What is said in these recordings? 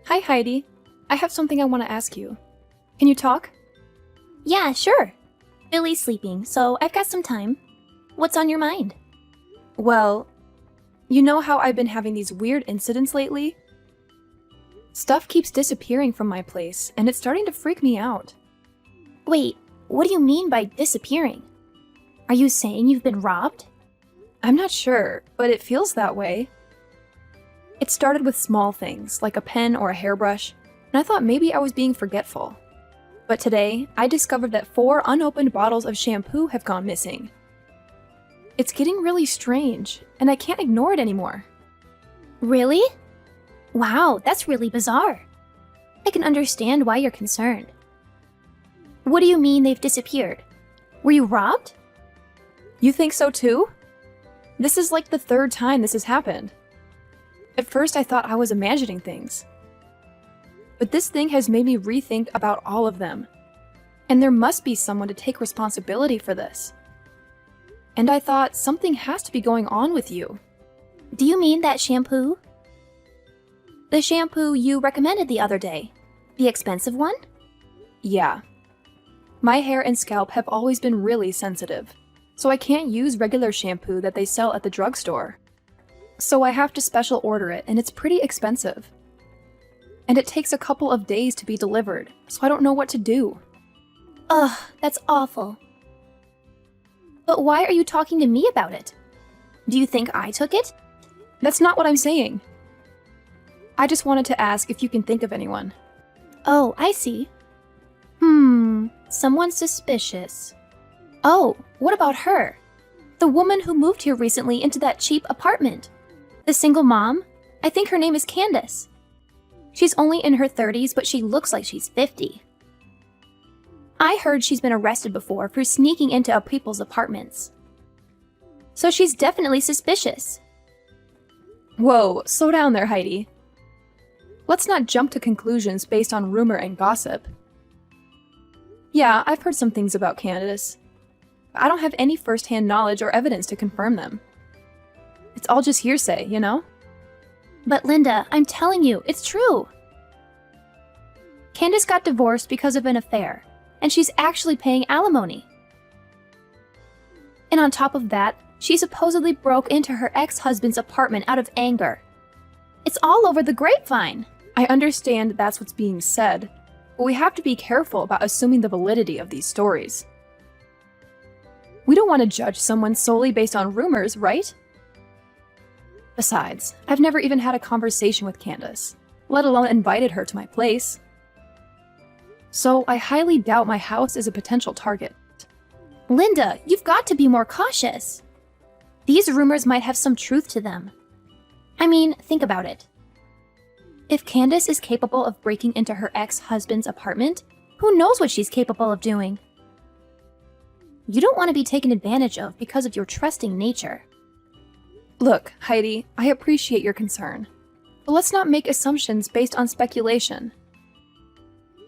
Hi, Heidi. I have something I want to ask you. Can you talk? Yeah, sure. Billy's sleeping, so I've got some time. What's on your mind? Well, you know how I've been having these weird incidents lately? Stuff keeps disappearing from my place, and it's starting to freak me out. Wait, what do you mean by disappearing? Are you saying you've been robbed? I'm not sure, but it feels that way. It started with small things, like a pen or a hairbrush, and I thought maybe I was being forgetful. But today, I discovered that 4 unopened bottles of shampoo have gone missing. It's getting really strange, and I can't ignore it anymore. Really? Wow, that's really bizarre. I can understand why you're concerned. What do you mean they've disappeared? Were you robbed? You think so too? This is like the 3rd time this has happened. At first, I thought I was imagining things. But this thing has made me rethink about all of them. And there must be someone to take responsibility for this. And I thought something has to be going on with you. Do you mean that shampoo? The shampoo you recommended the other day? The expensive one? Yeah. My hair and scalp have always been really sensitive, so I can't use regular shampoo that they sell at the drugstore. So I have to special order it, and it's pretty expensive. And it takes a couple of days to be delivered, so I don't know what to do. Ugh, that's awful. But why are you talking to me about it? Do you think I took it? That's not what I'm saying. I just wanted to ask if you can think of anyone. Oh, I see. Someone suspicious. Oh, what about her? The woman who moved here recently into that cheap apartment. The single mom? I think her name is Candace. She's only in her 30s, but she looks like she's 50. I heard she's been arrested before for sneaking into people's apartments. So she's definitely suspicious. Whoa, slow down there, Heidi. Let's not jump to conclusions based on rumor and gossip. Yeah, I've heard some things about Candace. But I don't have any first-hand knowledge or evidence to confirm them. It's all just hearsay, you know? But Linda, I'm telling you, it's true. Candace got divorced because of an affair, and she's actually paying alimony. And on top of that, she supposedly broke into her ex-husband's apartment out of anger. It's all over the grapevine. I understand that's what's being said, but we have to be careful about assuming the validity of these stories. We don't want to judge someone solely based on rumors, right? Besides, I've never even had a conversation with Candace, let alone invited her to my place. So I highly doubt my house is a potential target. Linda, you've got to be more cautious. These rumors might have some truth to them. I mean, think about it. If Candace is capable of breaking into her ex-husband's apartment, who knows what she's capable of doing? You don't want to be taken advantage of because of your trusting nature. Look, Heidi, I appreciate your concern, but let's not make assumptions based on speculation.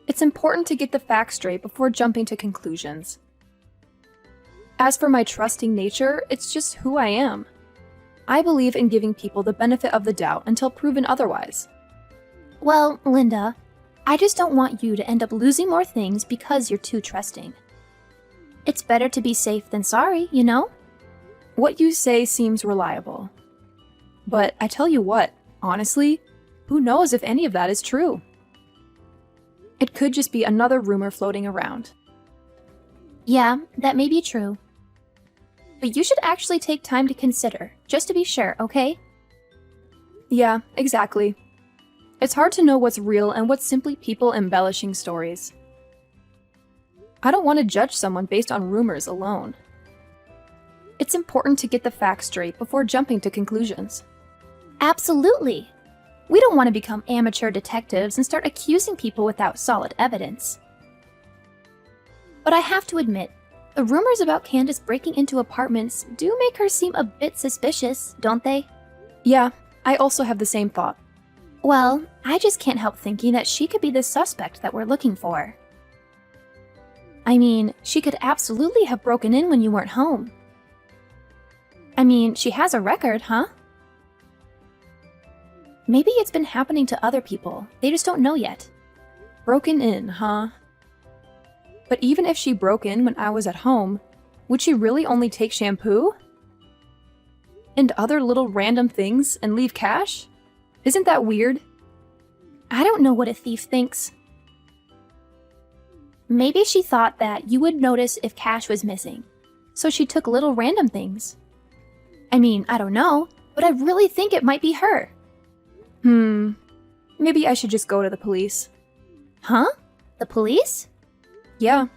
It's important to get the facts straight before jumping to conclusions. As for my trusting nature, it's just who I am. I believe in giving people the benefit of the doubt until proven otherwise. Well, Linda, I just don't want you to end up losing more things because you're too trusting. It's better to be safe than sorry, you know? What you say seems reliable. But I tell you what, honestly, who knows if any of that is true? It could just be another rumor floating around. Yeah, that may be true. But you should actually take time to consider, just to be sure, okay? Yeah, exactly. It's hard to know what's real and what's simply people embellishing stories. I don't want to judge someone based on rumors alone. It's important to get the facts straight before jumping to conclusions. Absolutely. We don't want to become amateur detectives and start accusing people without solid evidence. But I have to admit, the rumors about Candace breaking into apartments do make her seem a bit suspicious, don't they? Yeah, I also have the same thought. Well, I just can't help thinking that she could be the suspect that we're looking for. I mean, she could absolutely have broken in when you weren't home. I mean, she has a record, huh? Maybe it's been happening to other people. They just don't know yet. Broken in, huh? But even if she broke in when I was at home, would she really only take shampoo? And other little random things and leave cash? Isn't that weird? I don't know what a thief thinks. Maybe she thought that you would notice if cash was missing, so she took little random things. I mean, I don't know, but I really think it might be her. Maybe I should just go to the police. Huh? The police? Yeah.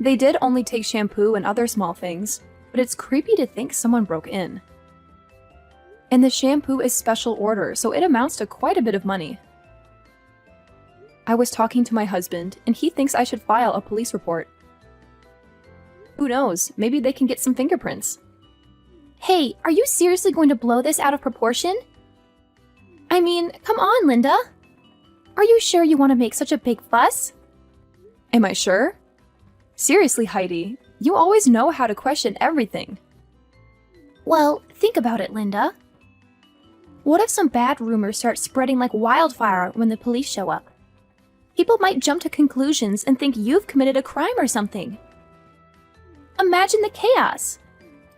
They did only take shampoo and other small things, but it's creepy to think someone broke in. And the shampoo is special order, so it amounts to quite a bit of money. I was talking to my husband, and he thinks I should file a police report. Who knows, maybe they can get some fingerprints. Hey, are you seriously going to blow this out of proportion? I mean, come on, Linda. Are you sure you want to make such a big fuss? Am I sure? Seriously, Heidi, you always know how to question everything. Well, think about it, Linda. What if some bad rumors start spreading like wildfire when the police show up? People might jump to conclusions and think you've committed a crime or something. Imagine the chaos.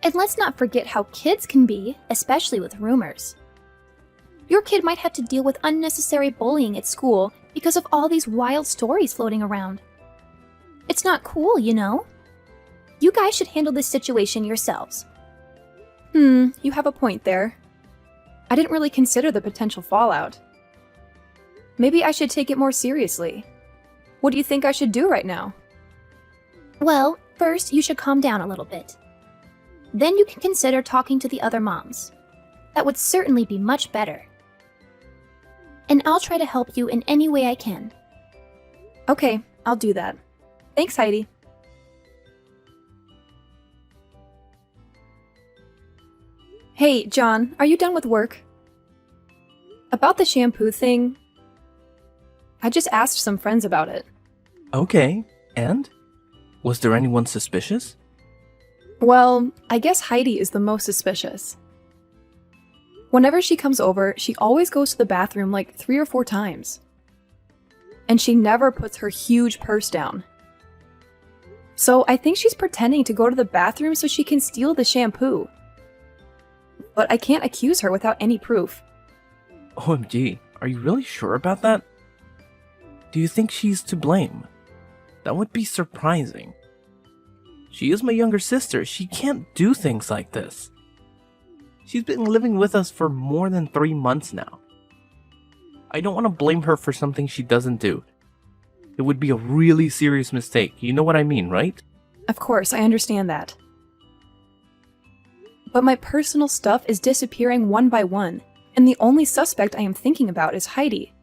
And let's not forget how kids can be, especially with rumors. Your kid might have to deal with unnecessary bullying at school because of all these wild stories floating around. It's not cool, you know? You guys should handle this situation yourselves. You have a point there. I didn't really consider the potential fallout. Maybe I should take it more seriously. What do you think I should do right now? Well, first you should calm down a little bit. Then you can consider talking to the other moms. That would certainly be much better. And I'll try to help you in any way I can. Okay, I'll do that. Thanks, Heidi. Hey, John, are you done with work? About the shampoo thing, I just asked some friends about it. Okay, and? Was there anyone suspicious? Well, I guess Heidi is the most suspicious. Whenever she comes over, she always goes to the bathroom like 3 or 4 times. And she never puts her huge purse down. So I think she's pretending to go to the bathroom so she can steal the shampoo. But I can't accuse her without any proof. OMG, are you really sure about that? Do you think she's to blame? That would be surprising. She is my younger sister. She can't do things like this. She's been living with us for more than 3 months now. I don't want to blame her for something she doesn't do. It would be a really serious mistake. You know what I mean, right? Of course, I understand that. But my personal stuff is disappearing one by one, and the only suspect I am thinking about is Heidi.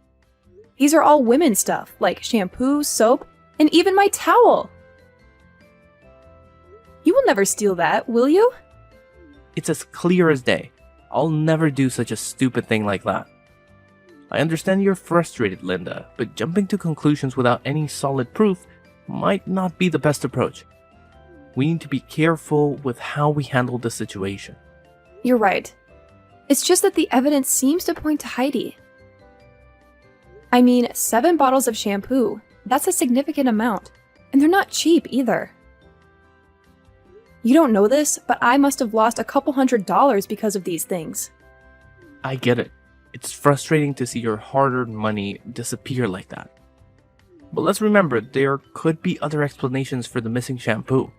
These are all women's stuff, like shampoo, soap, and even my towel. You will never steal that, will you? It's as clear as day. I'll never do such a stupid thing like that. I understand you're frustrated, Linda, but jumping to conclusions without any solid proof might not be the best approach. We need to be careful with how we handle the situation. You're right. It's just that the evidence seems to point to Heidi. I mean, 7 bottles of shampoo. That's a significant amount. And they're not cheap either. You don't know this, but I must have lost a couple $100 because of these things. I get it. It's frustrating to see your hard-earned money disappear like that. But let's remember, there could be other explanations for the missing shampoo.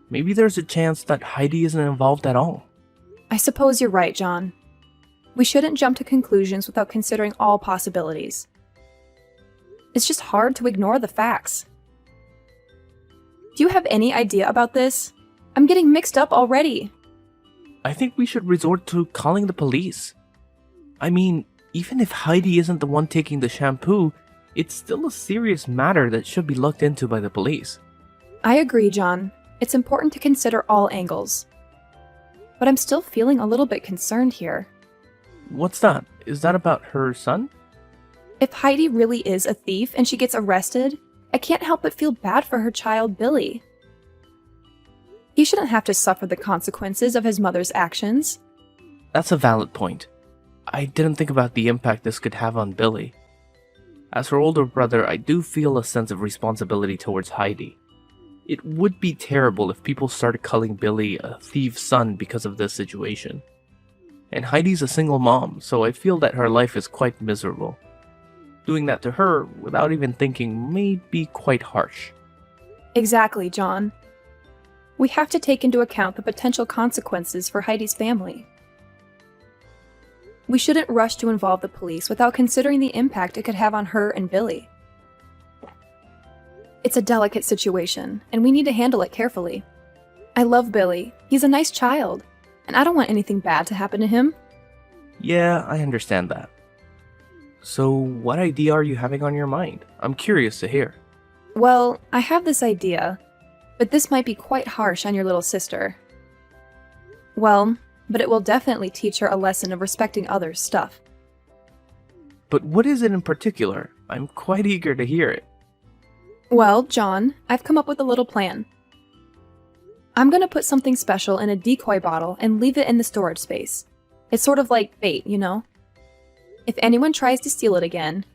Maybe there's a chance that Heidi isn't involved at all. I suppose you're right, John. We shouldn't jump to conclusions without considering all possibilities. It's just hard to ignore the facts. Do you have any idea about this? I'm getting mixed up already. I think we should resort to calling the police. I mean, even if Heidi isn't the one taking the shampoo, it's still a serious matter that should be looked into by the police. I agree, John. It's important to consider all angles. But I'm still feeling a little bit concerned here. What's that? Is that about her son? If Heidi really is a thief and she gets arrested, I can't help but feel bad for her child, Billy. He shouldn't have to suffer the consequences of his mother's actions. That's a valid point. I didn't think about the impact this could have on Billy. As her older brother, I do feel a sense of responsibility towards Heidi. It would be terrible if people started calling Billy a thief's son because of this situation. And Heidi's a single mom, so I feel that her life is quite miserable. Doing that to her, without even thinking, may be quite harsh. Exactly, John. We have to take into account the potential consequences for Heidi's family. We shouldn't rush to involve the police without considering the impact it could have on her and Billy. It's a delicate situation, and we need to handle it carefully. I love Billy. He's a nice child, and I don't want anything bad to happen to him. Yeah, I understand that. So, what idea are you having on your mind? I'm curious to hear. Well, I have this idea, but this might be quite harsh on your little sister. Well, but it will definitely teach her a lesson of respecting others' stuff. But what is it in particular? I'm quite eager to hear it. Well, John, I've come up with a little plan. I'm gonna put something special in a decoy bottle and leave it in the storage space. It's sort of like bait, you know? If anyone tries to steal it again,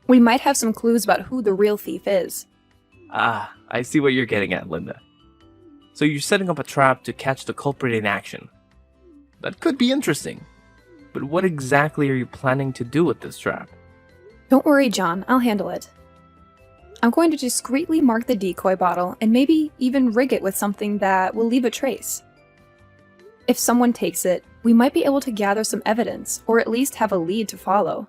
we might have some clues about who the real thief is. Ah, I see what you're getting at, Linda. So you're setting up a trap to catch the culprit in action. That could be interesting. But what exactly are you planning to do with this trap? Don't worry, John, I'll handle it. I'm going to discreetly mark the decoy bottle and maybe even rig it with something that will leave a trace. If someone takes it, we might be able to gather some evidence, or at least have a lead to follow.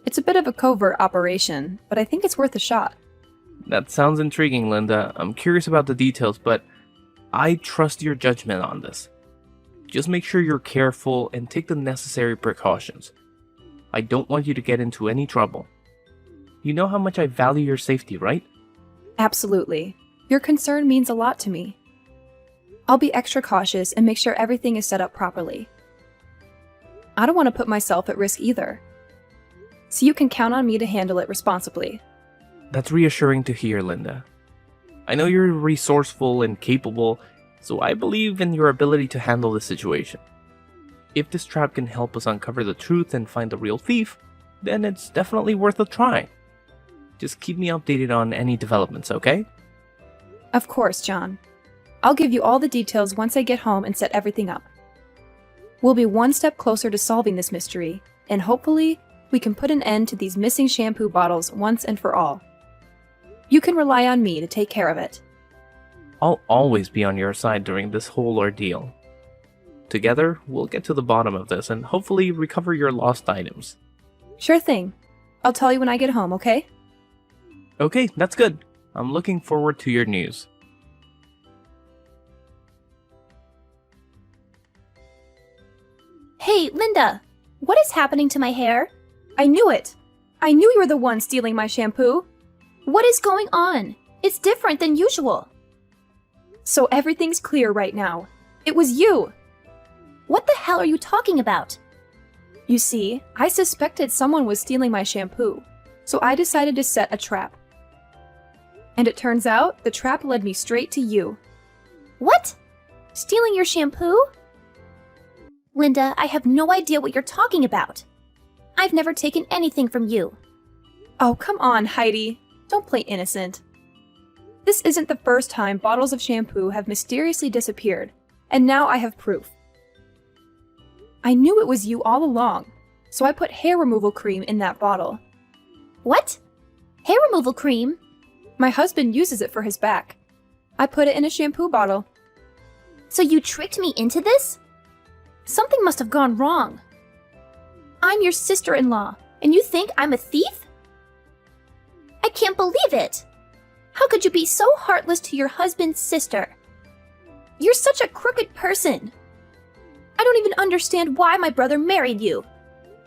It's a bit of a covert operation, but I think it's worth a shot. That sounds intriguing, Linda. I'm curious about the details, but I trust your judgment on this. Just make sure you're careful and take the necessary precautions. I don't want you to get into any trouble. You know how much I value your safety, right? Absolutely. Your concern means a lot to me. I'll be extra cautious and make sure everything is set up properly. I don't want to put myself at risk either. So you can count on me to handle it responsibly. That's reassuring to hear, Linda. I know you're resourceful and capable, so I believe in your ability to handle the situation. If this trap can help us uncover the truth and find the real thief, then it's definitely worth a try. Just keep me updated on any developments, okay? Of course, John. I'll give you all the details once I get home and set everything up. We'll be one step closer to solving this mystery, and hopefully, we can put an end to these missing shampoo bottles once and for all. You can rely on me to take care of it. I'll always be on your side during this whole ordeal. Together, we'll get to the bottom of this and hopefully recover your lost items. Sure thing. I'll tell you when I get home, okay? Okay, that's good. I'm looking forward to your news. Hey, Linda! What is happening to my hair? I knew it! I knew you were the one stealing my shampoo! What is going on? It's different than usual. So everything's clear right now. It was you! What the hell are you talking about? You see, I suspected someone was stealing my shampoo, so I decided to set a trap. And it turns out, the trap led me straight to you. What? Stealing your shampoo? Linda, I have no idea what you're talking about. I've never taken anything from you. Oh, come on, Heidi. Don't play innocent. This isn't the first time bottles of shampoo have mysteriously disappeared, and now I have proof. I knew it was you all along, so I put hair removal cream in that bottle. What? Hair removal cream? My husband uses it for his back. I put it in a shampoo bottle. So you tricked me into this? Something must have gone wrong. I'm your sister-in-law, and you think I'm a thief? I can't believe it! How could you be so heartless to your husband's sister? You're such a crooked person. I don't even understand why my brother married you.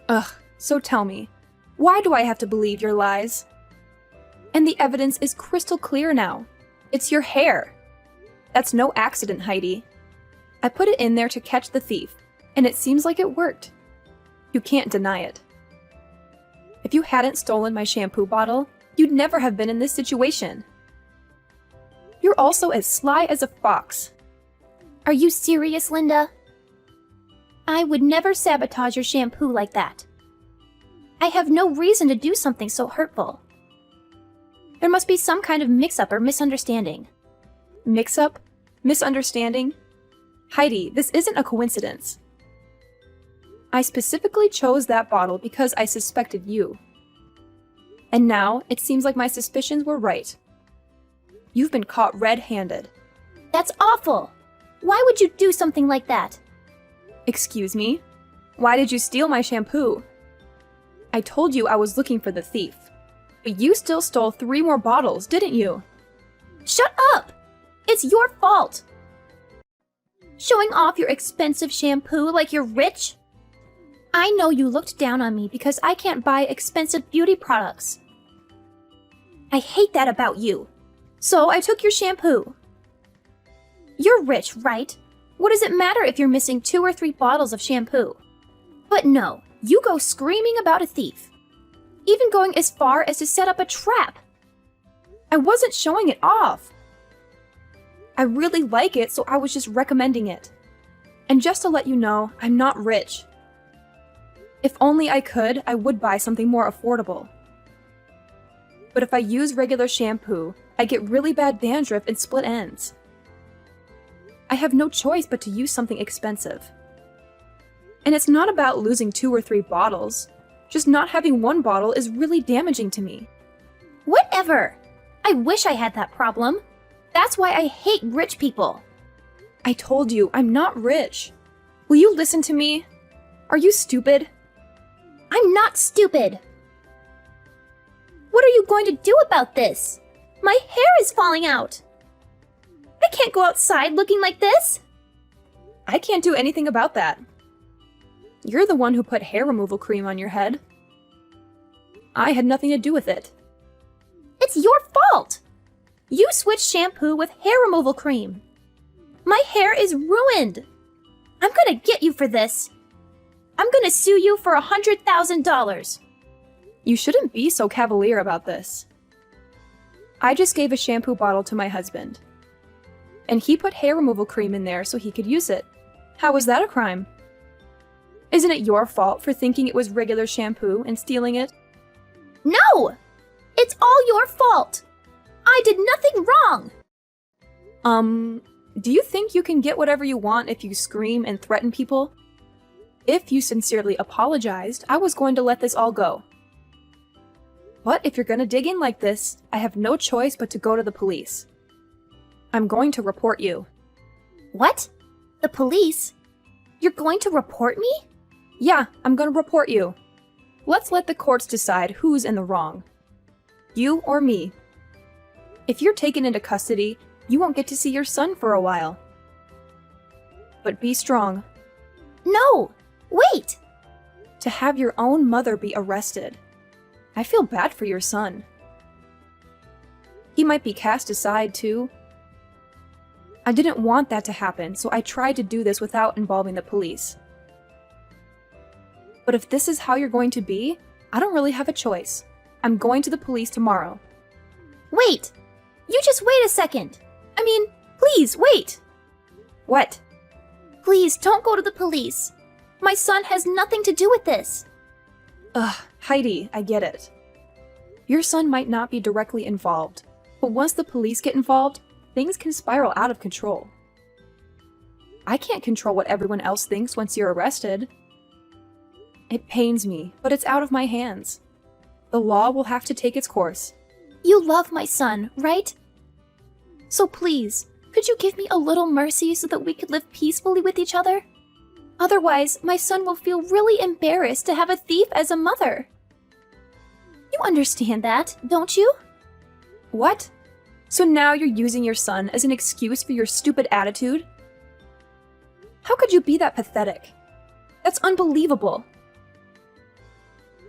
Ugh, so tell me, why do I have to believe your lies? And the evidence is crystal clear now. It's your hair. That's no accident, Heidi. I put it in there to catch the thief, and it seems like it worked. You can't deny it. If you hadn't stolen my shampoo bottle, you'd never have been in this situation. You're also as sly as a fox. Are you serious, Linda? I would never sabotage your shampoo like that. I have no reason to do something so hurtful. There must be some kind of mix-up or misunderstanding. Mix-up? Misunderstanding? Heidi, this isn't a coincidence. I specifically chose that bottle because I suspected you. And now, it seems like my suspicions were right. You've been caught red-handed. That's awful! Why would you do something like that? Excuse me? Why did you steal my shampoo? I told you I was looking for the thief. But you still stole 3 more bottles, didn't you? Shut up! It's your fault! Showing off your expensive shampoo like you're rich? I know you looked down on me because I can't buy expensive beauty products. I hate that about you. So I took your shampoo. You're rich, right? What does it matter if you're missing 2 or 3 bottles of shampoo? But no, you go screaming about a thief. Even going as far as to set up a trap. I wasn't showing it off. I really like it, so I was just recommending it. And just to let you know, I'm not rich. If only I could, I would buy something more affordable. But if I use regular shampoo, I get really bad dandruff and split ends. I have no choice but to use something expensive. And it's not about losing 2 or 3 bottles. Just not having 1 bottle is really damaging to me. Whatever! I wish I had that problem. That's why I hate rich people. I told you, I'm not rich. Will you listen to me? Are you stupid? I'm not stupid. What are you going to do about this? My hair is falling out. I can't go outside looking like this. I can't do anything about that. You're the one who put hair removal cream on your head. I had nothing to do with it. It's your fault. You switched shampoo with hair removal cream. My hair is ruined. I'm gonna get you for this. I'm gonna sue you for $100,000. You shouldn't be so cavalier about this. I just gave a shampoo bottle to my husband. And he put hair removal cream in there so he could use it. How was that a crime? Isn't it your fault for thinking it was regular shampoo and stealing it? No! It's all your fault. I did nothing wrong. Do you think you can get whatever you want if you scream and threaten people? If you sincerely apologized, I was going to let this all go. But if you're gonna dig in like this, I have no choice but to go to the police. I'm going to report you. What? The police? You're going to report me? Yeah, I'm gonna report you. Let's let the courts decide who's in the wrong. You or me. If you're taken into custody, you won't get to see your son for a while. But be strong. No! Wait! To have your own mother be arrested. I feel bad for your son. He might be cast aside too. I didn't want that to happen, so I tried to do this without involving the police. But if this is how you're going to be, I don't really have a choice. I'm going to the police tomorrow. Wait! You just wait a second! I mean, please, wait! What? Please, don't go to the police. My son has nothing to do with this. Ugh, Heidi, I get it. Your son might not be directly involved, but once the police get involved, things can spiral out of control. I can't control what everyone else thinks once you're arrested. It pains me, but it's out of my hands. The law will have to take its course. You love my son, right? So please, could you give me a little mercy so that we could live peacefully with each other? Otherwise, my son will feel really embarrassed to have a thief as a mother. You understand that, don't you? What? So now you're using your son as an excuse for your stupid attitude? How could you be that pathetic? That's unbelievable.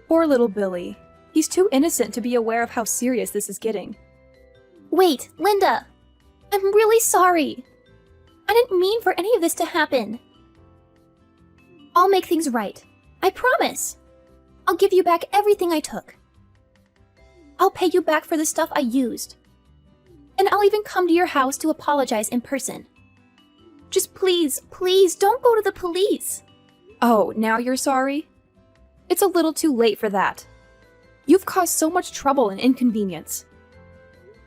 Poor little Billy. He's too innocent to be aware of how serious this is getting. Wait, Linda. I'm really sorry. I didn't mean for any of this to happen. I'll make things right. I promise. I'll give you back everything I took. I'll pay you back for the stuff I used. And I'll even come to your house to apologize in person. Just please, please don't go to the police. Oh, now you're sorry? It's a little too late for that. You've caused so much trouble and inconvenience.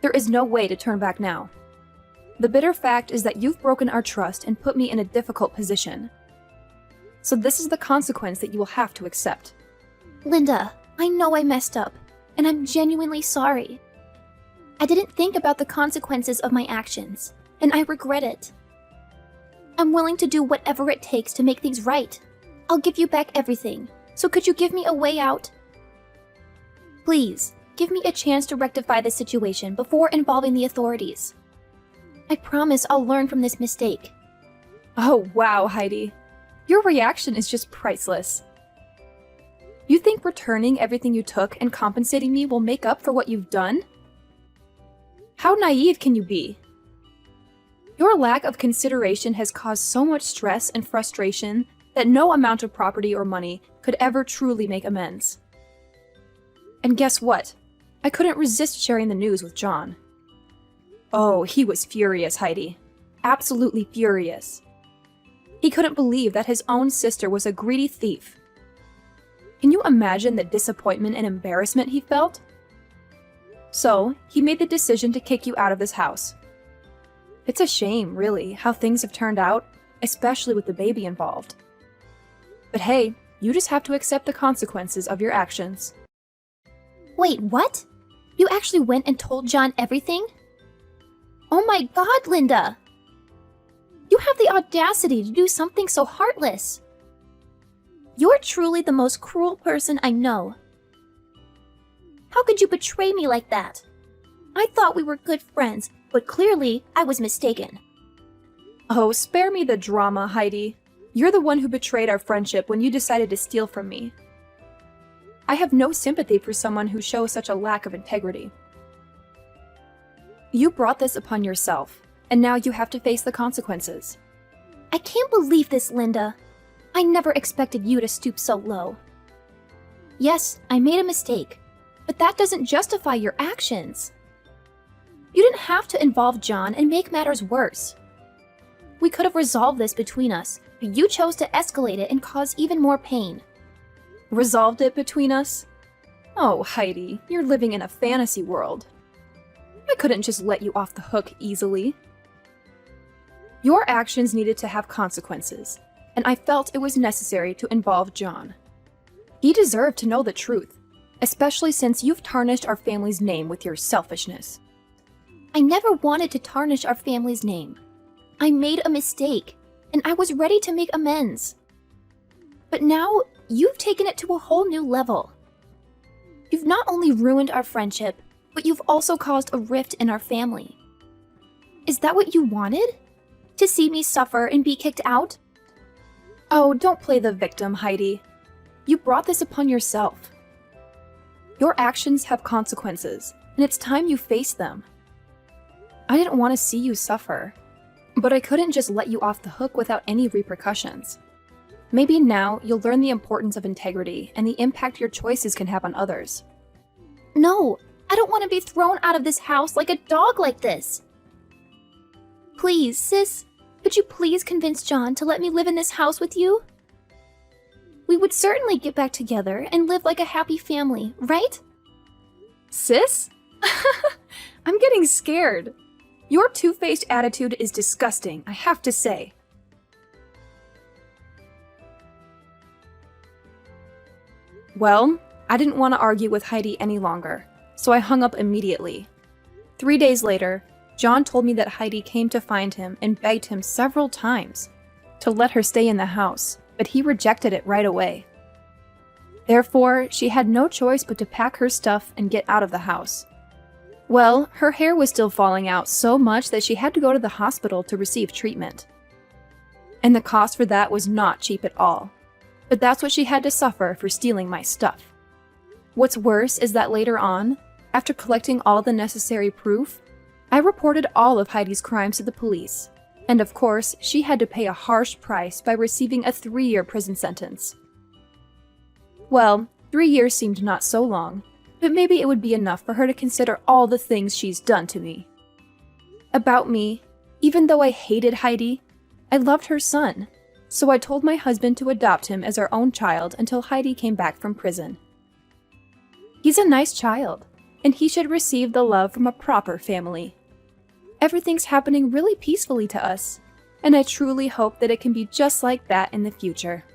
There is no way to turn back now. The bitter fact is that you've broken our trust and put me in a difficult position. So this is the consequence that you will have to accept. Linda, I know I messed up, and I'm genuinely sorry. I didn't think about the consequences of my actions, and I regret it. I'm willing to do whatever it takes to make things right. I'll give you back everything, so could you give me a way out? Please, give me a chance to rectify this situation before involving the authorities. I promise I'll learn from this mistake. Oh, wow, Heidi. Your reaction is just priceless. You think returning everything you took and compensating me will make up for what you've done? How naive can you be? Your lack of consideration has caused so much stress and frustration that no amount of property or money could ever truly make amends. And guess what? I couldn't resist sharing the news with John. Oh, he was furious, Heidi. Absolutely furious. He couldn't believe that his own sister was a greedy thief. Can you imagine the disappointment and embarrassment he felt? So, he made the decision to kick you out of this house. It's a shame, really, how things have turned out, especially with the baby involved. But hey, you just have to accept the consequences of your actions. Wait, what? You actually went and told John everything? Oh my god, Linda! You have the audacity to do something so heartless. You're truly the most cruel person I know. How could you betray me like that? I thought we were good friends, but clearly I was mistaken. Oh, spare me the drama, Heidi. You're the one who betrayed our friendship when you decided to steal from me. I have no sympathy for someone who shows such a lack of integrity. You brought this upon yourself, and now you have to face the consequences. I can't believe this, Linda. I never expected you to stoop so low. Yes, I made a mistake, but that doesn't justify your actions. You didn't have to involve John and make matters worse. We could have resolved this between us, but you chose to escalate it and cause even more pain. Resolved it between us? Oh, Heidi, you're living in a fantasy world. I couldn't just let you off the hook easily. Your actions needed to have consequences, and I felt it was necessary to involve John. He deserved to know the truth, especially since you've tarnished our family's name with your selfishness. I never wanted to tarnish our family's name. I made a mistake, and I was ready to make amends. But now, you've taken it to a whole new level. You've not only ruined our friendship, but you've also caused a rift in our family. Is that what you wanted? To see me suffer and be kicked out? Oh, don't play the victim, Heidi. You brought this upon yourself. Your actions have consequences, and it's time you face them. I didn't want to see you suffer, but I couldn't just let you off the hook without any repercussions. Maybe now you'll learn the importance of integrity and the impact your choices can have on others. No, I don't want to be thrown out of this house like a dog like this. Please, sis, could you please convince John to let me live in this house with you? We would certainly get back together and live like a happy family, right? Sis? I'm getting scared. Your two-faced attitude is disgusting, I have to say. Well, I didn't want to argue with Heidi any longer, so I hung up immediately. 3 days later, John told me that Heidi came to find him and begged him several times to let her stay in the house, but he rejected it right away. Therefore, she had no choice but to pack her stuff and get out of the house. Well, her hair was still falling out so much that she had to go to the hospital to receive treatment. And the cost for that was not cheap at all. But that's what she had to suffer for stealing my stuff. What's worse is that later on, after collecting all the necessary proof, I reported all of Heidi's crimes to the police. And of course, she had to pay a harsh price by receiving a 3-year prison sentence. Well, 3 years seemed not so long, but maybe it would be enough for her to consider all the things she's done to me. About me, even though I hated Heidi, I loved her son, So I told my husband to adopt him as our own child until Heidi came back from prison. He's a nice child, and he should receive the love from a proper family. Everything's happening really peacefully to us, and I truly hope that it can be just like that in the future.